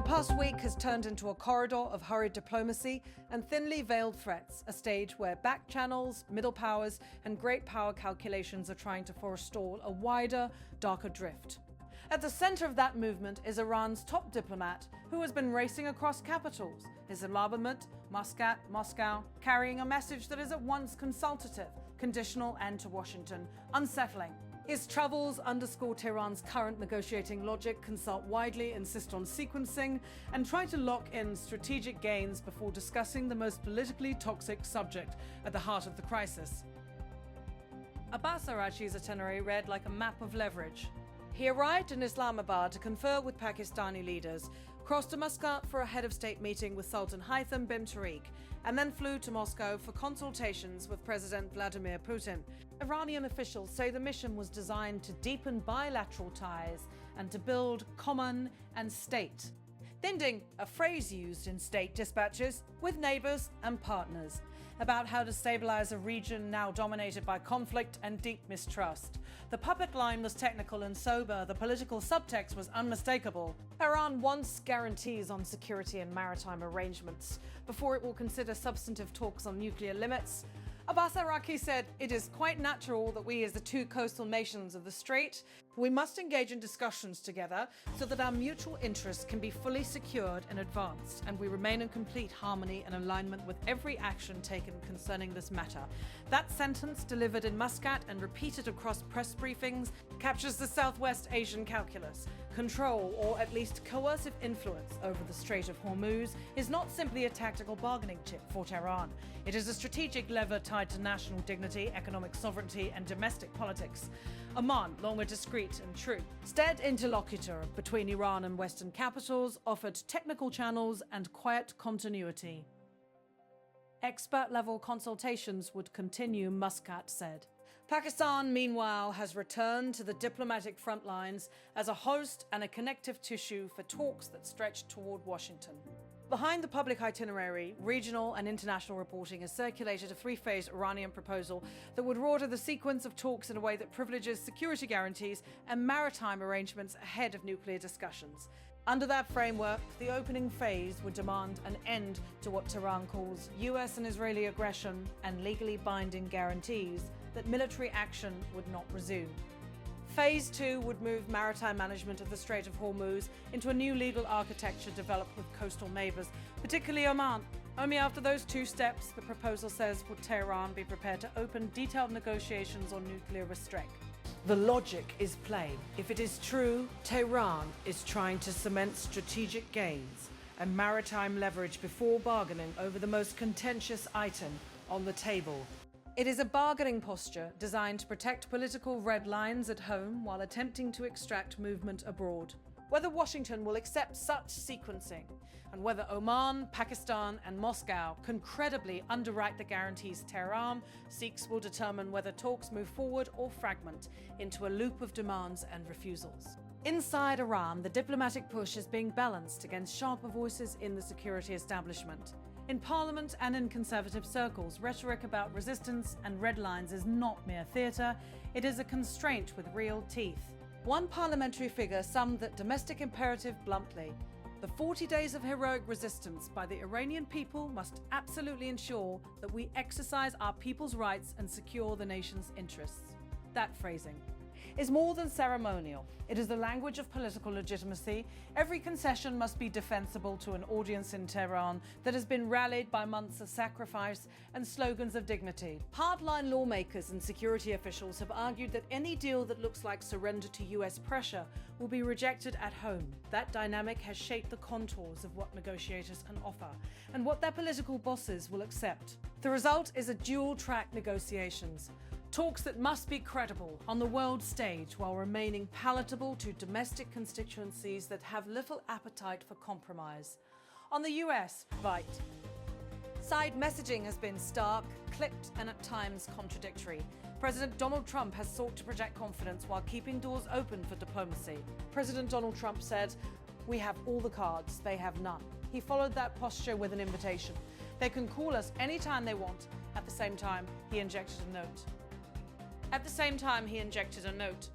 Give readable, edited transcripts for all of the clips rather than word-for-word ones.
past week has turned into a corridor of hurried diplomacy and thinly veiled threats, a stage where back channels, middle powers, and great power calculations are trying to forestall a wider, darker drift. At the center of that movement is Iran's top diplomat, who has been racing across capitals, Islamabad, Muscat, Moscow, carrying a message that is at once consultative, conditional, and to Washington, unsettling. His travels underscore Tehran's current negotiating logic, consult widely, insist on sequencing, and try to lock in strategic gains before discussing the most politically toxic subject at the heart of the crisis. Abbas Araghchi's itinerary read like a map of leverage. He arrived in Islamabad to confer with Pakistani leaders, crossed to Muscat for a head of state meeting with Sultan Haitham bin Tariq, and then flew to Moscow for consultations with President Vladimir Putin. Iranian officials say the mission was designed to deepen bilateral ties and to build common and state. Binding, a phrase used in state dispatches with neighbors and partners, about how to stabilize a region now dominated by conflict and deep mistrust. The public line was technical and sober, the political subtext was unmistakable. Iran wants guarantees on security and maritime arrangements before it will consider substantive talks on nuclear limits. Abbas Araghchi said, "It is quite natural that we, as the two coastal nations of the Strait, we must engage in discussions together so that our mutual interests can be fully secured and advanced, and we remain in complete harmony and alignment with every action taken concerning this matter." That sentence, delivered in Muscat and repeated across press briefings, captures the Southwest Asian calculus. Control, or at least coercive influence, over the Strait of Hormuz is not simply a tactical bargaining chip for Tehran. It is a strategic lever tied to national dignity, economic sovereignty, and domestic politics. Oman, long a discreet and true stead interlocutor between Iran and Western capitals, offered technical channels and quiet continuity. Expert-level consultations would continue, Muscat said. Pakistan, meanwhile, has returned to the diplomatic front lines as a host and a connective tissue for talks that stretch toward Washington. Behind the public itinerary, regional and international reporting has circulated a three-phase Iranian proposal that would order the sequence of talks in a way that privileges security guarantees and maritime arrangements ahead of nuclear discussions. Under that framework, the opening phase would demand an end to what Tehran calls US and Israeli aggression and legally binding guarantees that military action would not resume. Phase 2 would move maritime management of the Strait of Hormuz into a new legal architecture developed with coastal neighbors, particularly Oman. Only after those two steps, the proposal says, would Tehran be prepared to open detailed negotiations on nuclear restraint. The logic is plain. If it is true, Tehran is trying to cement strategic gains and maritime leverage before bargaining over the most contentious item on the table. It is a bargaining posture designed to protect political red lines at home while attempting to extract movement abroad. Whether Washington will accept such sequencing, and whether Oman, Pakistan, and Moscow can credibly underwrite the guarantees Tehran seeks, will determine whether talks move forward or fragment into a loop of demands and refusals. Inside Iran, the diplomatic push is being balanced against sharper voices in the security establishment. In parliament and in conservative circles, rhetoric about resistance and red lines is not mere theatre, it is a constraint with real teeth. One parliamentary figure summed that domestic imperative bluntly: the 40 days of heroic resistance by the Iranian people must absolutely ensure that we exercise our people's rights and secure the nation's interests. That phrasing is more than ceremonial. It is the language of political legitimacy. Every concession must be defensible to an audience in Tehran that has been rallied by months of sacrifice and slogans of dignity. Hardline lawmakers and security officials have argued that any deal that looks like surrender to US pressure will be rejected at home. That dynamic has shaped the contours of what negotiators can offer and what their political bosses will accept. The result is a dual-track negotiations. Talks that must be credible on the world stage while remaining palatable to domestic constituencies that have little appetite for compromise. On the US, right. Side messaging has been stark, clipped, and at times contradictory. President Donald Trump has sought to project confidence while keeping doors open for diplomacy. President Donald Trump said, "We have all the cards, they have none." He followed that posture with an invitation. They can call us anytime they want. At the same time, he injected a note.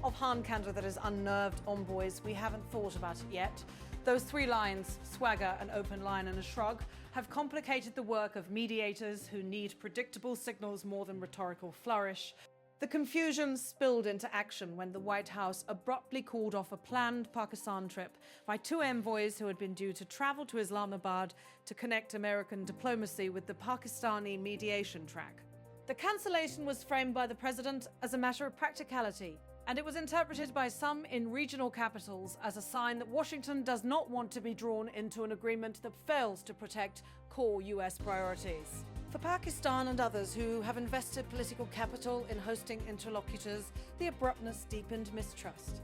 Of Han candor that has unnerved envoys, we haven't thought about it yet. Those three lines, swagger, an open line and a shrug, have complicated the work of mediators who need predictable signals more than rhetorical flourish. The confusion spilled into action when the White House abruptly called off a planned Pakistan trip by two envoys who had been due to travel to Islamabad to connect American diplomacy with the Pakistani mediation track. The cancellation was framed by the president as a matter of practicality, and it was interpreted by some in regional capitals as a sign that Washington does not want to be drawn into an agreement that fails to protect core US priorities. For Pakistan and others who have invested political capital in hosting interlocutors, the abruptness deepened mistrust.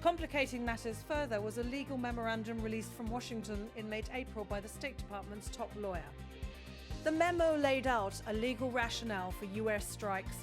Complicating matters further was a legal memorandum released from Washington in late April by the State Department's top lawyer. The memo laid out a legal rationale for US strikes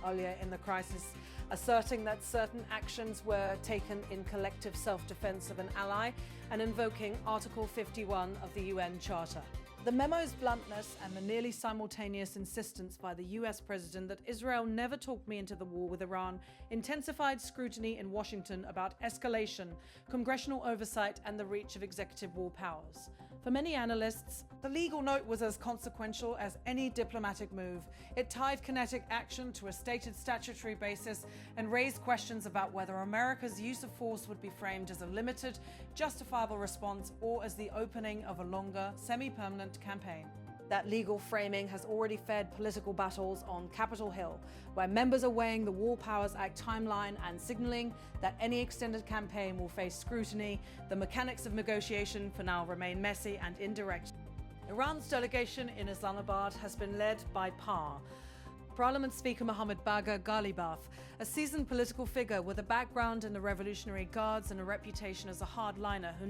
earlier in the crisis, asserting that certain actions were taken in collective self-defense of an ally and invoking Article 51 of the UN Charter. The memo's bluntness and the nearly simultaneous insistence by the US president that Israel never talked me into the war with Iran intensified scrutiny in Washington about escalation, congressional oversight, and the reach of executive war powers. For many analysts, the legal note was as consequential as any diplomatic move. It tied kinetic action to a stated statutory basis and raised questions about whether America's use of force would be framed as a limited, justifiable response or as the opening of a longer, semi-permanent campaign. That legal framing has already fed political battles on Capitol Hill, where members are weighing the War Powers Act timeline and signaling that any extended campaign will face scrutiny. The mechanics of negotiation for now remain messy and indirect. Iran's delegation in Islamabad has been led by Parliament Speaker Mohammad Bagher Ghalibaf, a seasoned political figure with a background in the Revolutionary Guards and a reputation as a hardliner who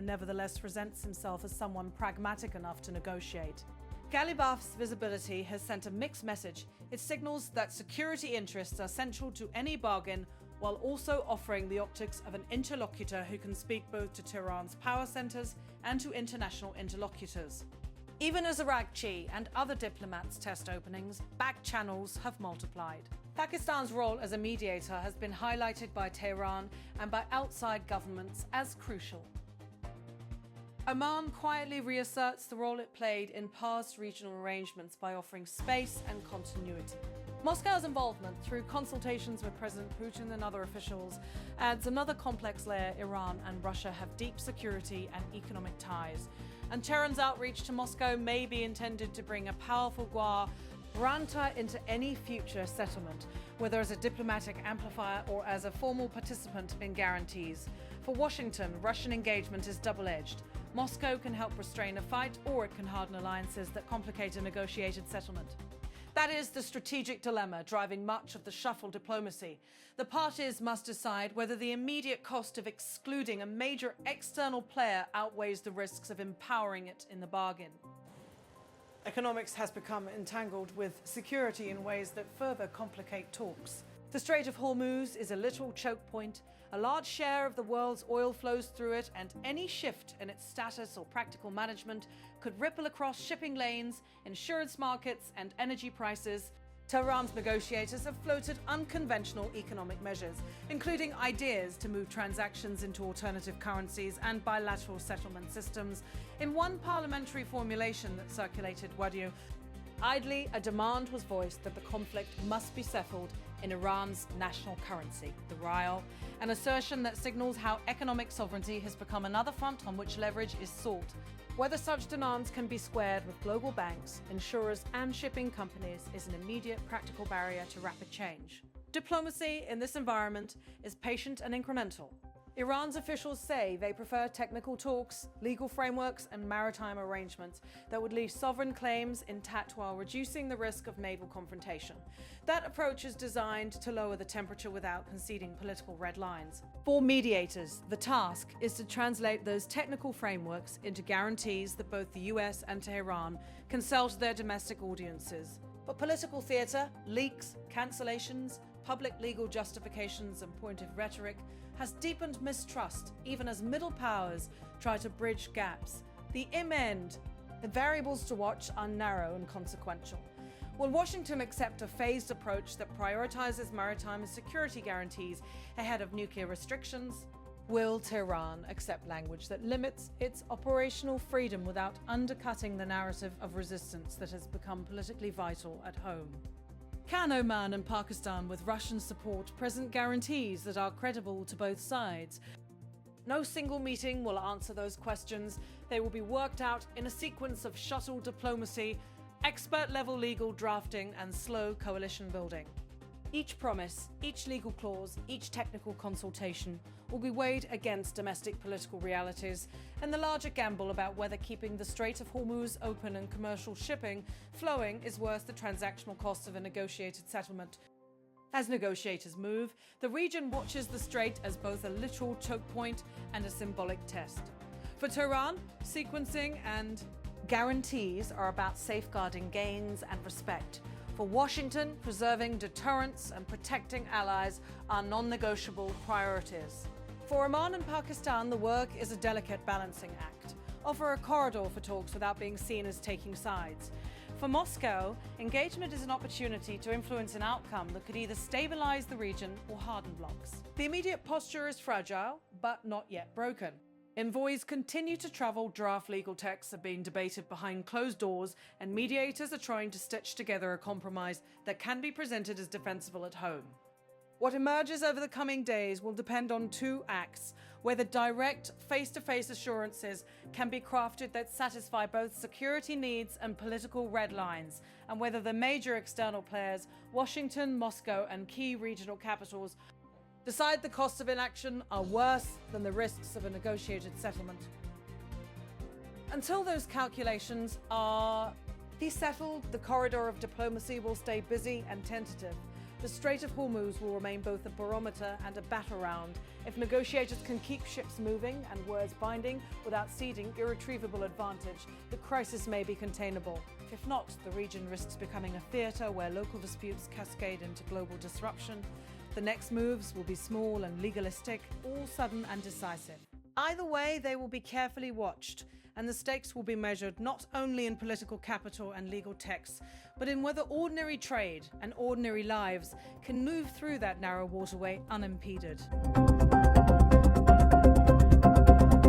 nevertheless presents himself as someone pragmatic enough to negotiate. Ghalibaf's visibility has sent a mixed message. It signals that security interests are central to any bargain, while also offering the optics of an interlocutor who can speak both to Tehran's power centers and to international interlocutors. Even as Araghchi and other diplomats test openings, back channels have multiplied. Pakistan's role as a mediator has been highlighted by Tehran and by outside governments as crucial. Oman quietly reasserts the role it played in past regional arrangements by offering space and continuity. Moscow's involvement through consultations with President Putin and other officials adds another complex layer. Iran and Russia have deep security and economic ties, and Tehran's outreach to Moscow may be intended to bring a powerful guarantor into any future settlement, whether as a diplomatic amplifier or as a formal participant in guarantees. For Washington, Russian engagement is double-edged. Moscow can help restrain a fight, or it can harden alliances that complicate a negotiated settlement. That is the strategic dilemma driving much of the shuffle diplomacy. The parties must decide whether the immediate cost of excluding a major external player outweighs the risks of empowering it in the bargain. Economics has become entangled with security in ways that further complicate talks. The Strait of Hormuz is a literal choke point. A large share of the world's oil flows through it, and any shift in its status or practical management could ripple across shipping lanes, insurance markets, and energy prices. Tehran's negotiators have floated unconventional economic measures, including ideas to move transactions into alternative currencies and bilateral settlement systems. In one parliamentary formulation that circulated idly, a demand was voiced that the conflict must be settled in Iran's national currency, the rial, an assertion that signals how economic sovereignty has become another front on which leverage is sought. Whether such demands can be squared with global banks, insurers, and shipping companies is an immediate practical barrier to rapid change. Diplomacy in this environment is patient and incremental. Iran's officials say they prefer technical talks, legal frameworks, and maritime arrangements that would leave sovereign claims intact while reducing the risk of naval confrontation. That approach is designed to lower the temperature without conceding political red lines. For mediators, the task is to translate those technical frameworks into guarantees that both the US and Tehran can sell to their domestic audiences. But political theatre, leaks, cancellations, public legal justifications, and pointed rhetoric has deepened mistrust, even as middle powers try to bridge gaps. The variables to watch are narrow and consequential. Will Washington accept a phased approach that prioritizes maritime and security guarantees ahead of nuclear restrictions? Will Tehran accept language that limits its operational freedom without undercutting the narrative of resistance that has become politically vital at home? Can Oman and Pakistan, with Russian support, present guarantees that are credible to both sides? No single meeting will answer those questions. They will be worked out in a sequence of shuttle diplomacy, expert-level legal drafting, and slow coalition building. Each promise, each legal clause, each technical consultation will be weighed against domestic political realities and the larger gamble about whether keeping the Strait of Hormuz open and commercial shipping flowing is worth the transactional cost of a negotiated settlement. As negotiators move, the region watches the strait as both a literal choke point and a symbolic test. For Tehran, sequencing and guarantees are about safeguarding gains and respect. For Washington, preserving deterrence and protecting allies are non-negotiable priorities. For Oman and Pakistan, the work is a delicate balancing act. Offer a corridor for talks without being seen as taking sides. For Moscow, engagement is an opportunity to influence an outcome that could either stabilize the region or harden blocs. The immediate posture is fragile, but not yet broken. Envoys continue to travel, draft legal texts are being debated behind closed doors, and mediators are trying to stitch together a compromise that can be presented as defensible at home. What emerges over the coming days will depend on two acts: whether direct, face-to-face assurances can be crafted that satisfy both security needs and political red lines, and whether the major external players, Washington, Moscow, and key regional capitals, decide the costs of inaction are worse than the risks of a negotiated settlement. Until those calculations are settled, the corridor of diplomacy will stay busy and tentative. The Strait of Hormuz will remain both a barometer and a battleground. If negotiators can keep ships moving and words binding without ceding irretrievable advantage, the crisis may be containable. If not, the region risks becoming a theatre where local disputes cascade into global disruption. The next moves will be small and legalistic, all sudden and decisive. Either way, they will be carefully watched, and the stakes will be measured not only in political capital and legal texts, but in whether ordinary trade and ordinary lives can move through that narrow waterway unimpeded.